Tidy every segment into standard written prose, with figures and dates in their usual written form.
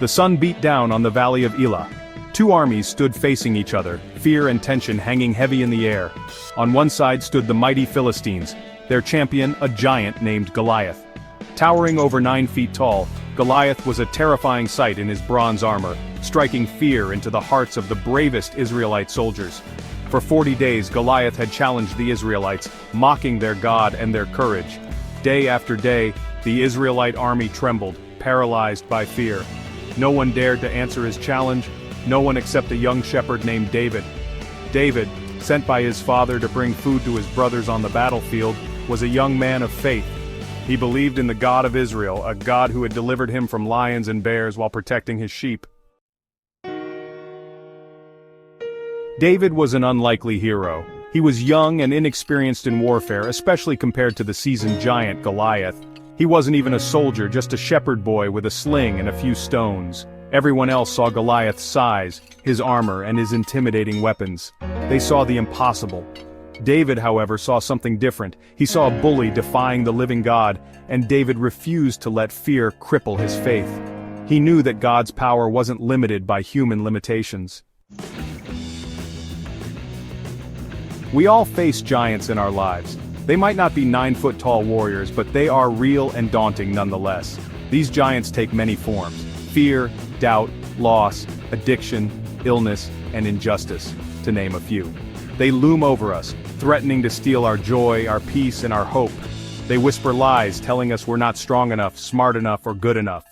The sun beat down on the valley of Elah. Two armies stood facing each other, fear and tension hanging heavy in the air. On one side stood the mighty Philistines, their champion a giant named Goliath. Towering over 9 feet tall, Goliath was a terrifying sight in his bronze armor, striking fear into the hearts of the bravest Israelite soldiers. For 40 days Goliath had challenged the Israelites, mocking their God and their courage. Day after day, the Israelite army trembled, paralyzed by fear. No one dared to answer his challenge, no one except a young shepherd named David. David, sent by his father to bring food to his brothers on the battlefield, was a young man of faith. He believed in the God of Israel, a God who had delivered him from lions and bears while protecting his sheep. David was an unlikely hero. He was young and inexperienced in warfare, especially compared to the seasoned giant Goliath. He wasn't even a soldier, just a shepherd boy with a sling and a few stones. Everyone else saw Goliath's size, his armor, and his intimidating weapons. They saw the impossible. David, however, saw something different. He saw a bully defying the living God, and David refused to let fear cripple his faith. He knew that God's power wasn't limited by human limitations. We all face giants in our lives. They might not be 9-foot-tall warriors, but they are real and daunting nonetheless. These giants take many forms: fear, doubt, loss, addiction, illness, and injustice, to name a few. They loom over us, threatening to steal our joy, our peace, and our hope. They whisper lies, telling us we're not strong enough, smart enough, or good enough.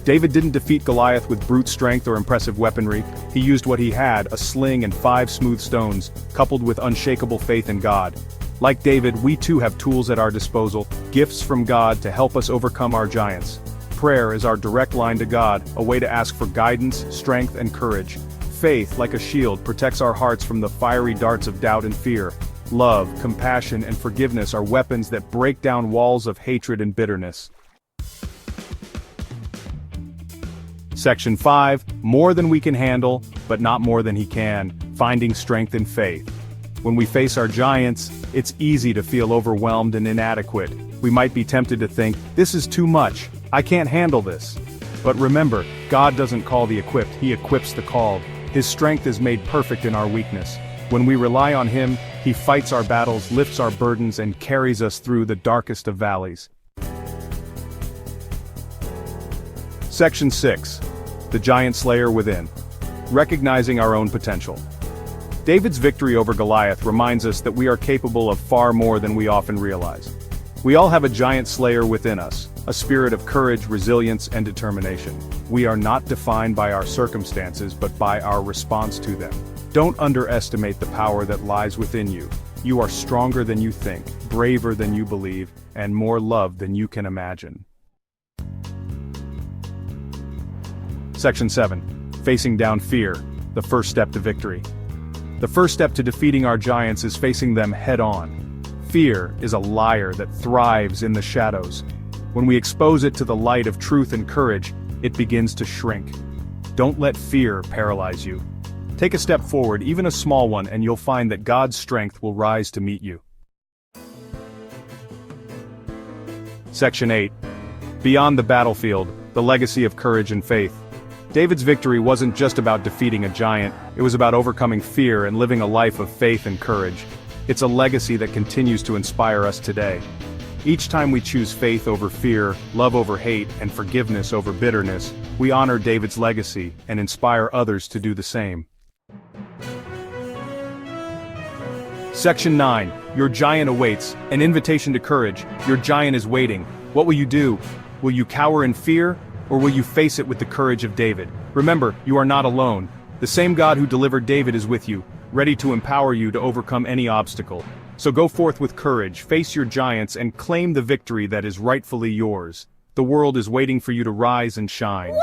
David didn't defeat Goliath with brute strength or impressive weaponry. He used what he had, a sling and 5 smooth stones, coupled with unshakable faith in God. Like David, we too have tools at our disposal, gifts from God to help us overcome our giants. Prayer is our direct line to God, a way to ask for guidance, strength, and courage. Faith, like a shield, protects our hearts from the fiery darts of doubt and fear. Love, compassion, and forgiveness are weapons that break down walls of hatred and bitterness. Section 5, more than we can handle, but not more than he can, finding strength in faith. When we face our giants, it's easy to feel overwhelmed and inadequate. We might be tempted to think, this is too much, I can't handle this. But remember, God doesn't call the equipped, he equips the called. His strength is made perfect in our weakness. When we rely on him, he fights our battles, lifts our burdens, and carries us through the darkest of valleys. Section 6. The Giant Slayer Within. Recognizing our own potential. David's victory over Goliath reminds us that we are capable of far more than we often realize. We all have a giant slayer within us, a spirit of courage, resilience, and determination. We are not defined by our circumstances but by our response to them. Don't underestimate the power that lies within you. You are stronger than you think, braver than you believe, and more loved than you can imagine. Section 7. Facing down fear, the first step to victory. The first step to defeating our giants is facing them head-on. Fear is a liar that thrives in the shadows. When we expose it to the light of truth and courage, it begins to shrink. Don't let fear paralyze you. Take a step forward, even a small one, and you'll find that God's strength will rise to meet you. Section 8. Beyond the battlefield, the legacy of courage and faith. David's victory wasn't just about defeating a giant, it was about overcoming fear and living a life of faith and courage. It's a legacy that continues to inspire us today. Each time we choose faith over fear, love over hate, and forgiveness over bitterness, we honor David's legacy and inspire others to do the same. Section 9. Your giant awaits, an invitation to courage. Your giant is waiting. What will you do? Will you cower in fear? Or will you face it with the courage of David? Remember, you are not alone. The same God who delivered David is with you, ready to empower you to overcome any obstacle. So go forth with courage, face your giants, and claim the victory that is rightfully yours. The world is waiting for you to rise and shine.